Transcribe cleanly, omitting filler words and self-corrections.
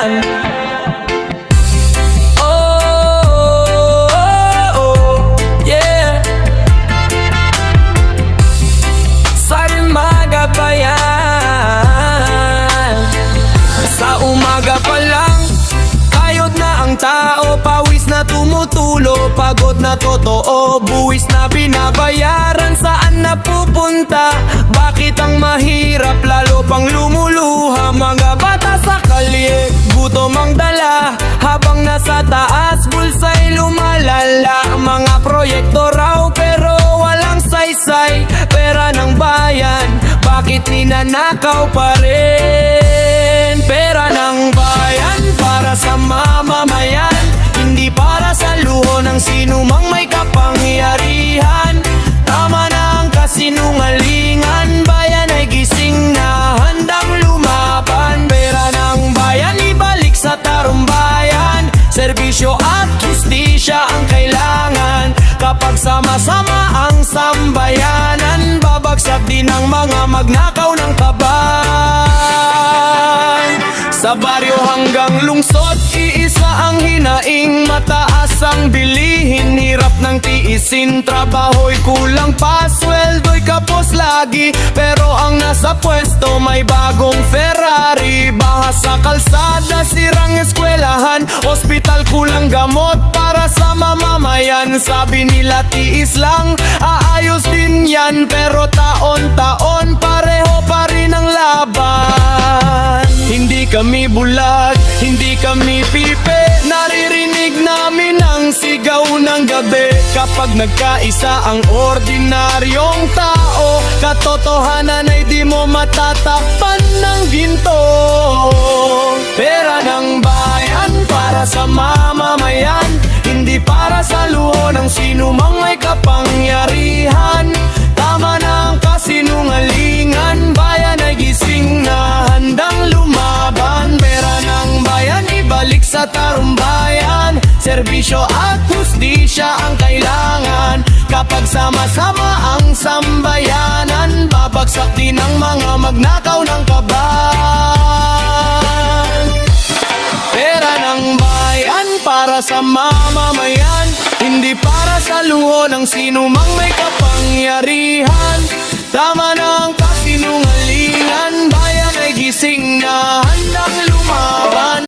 bayan. Yeah. Sa umaga pa yan. Sa umaga pa lang, kayod na ang tao, pawis na tumutulo, pagod na totoo, buwis na binabayaran. Saan na pupunta? Bakit ang mahirap lalo pang lumuluha? Mga bata sa kalye, gutom ang dala, habang nasa taas, bulsa'y lumalala. Mga proyekto raw pero walang saysay, pera ng bayan, bakit ninanakaw pa rin? Pera ng bayan para sa mamamayan, hindi para sa luho ng sinumang may kapangyarihan. Tama na ang kasinungalingan, bayan ay gising na handang lumaban. Pera ng bayan ibalik sa tarumbayan, serbisyo at justisya ang kailangan. Kapag sama-sama ang sambayanan, babagsak din ang mga magnakaw ng kaban. Sa baryo hanggang lungsod, iisa ang hinaing, mataas ang bilihin, hirap ng tiisin. Trabaho'y kulang pa, sweldo'y kapos lagi, pero ang nasa pwesto may bagong Ferrari. Baha sa kalsada, sirang eskwelahan, ospital kulang gamot para sa mamamayan. Sabi nila tiis lang, aayos din yan, pero taon-taon pareho pa rin ang laban. Hindi kami bulag, hindi kami pipe, naririnig namin ang sigaw ng gabi. Kapag nagkaisa ang ordinaryong tao, katotohanan ay di mo matatakpan ng ginto. Pera ng bayan para sa mamamayan, hindi para sa luho ng sinumang may kapangyarihan. Tama na ang kasinungalingan, bayan ay gising na handang lumaban. Pera ng bayan ibalik sa tarumbayan, serbisyo at hustisya ang kailangan. Kapag sama-sama ang sambayanan, babagsak din ang mga magnakaw ng kaban. Pera ng bayan para sa mamamayan, hindi para sa luho ng sinumang may kapangyarihan. Tama na ang kasinungalingan, bayan ay gising na handang lumaban.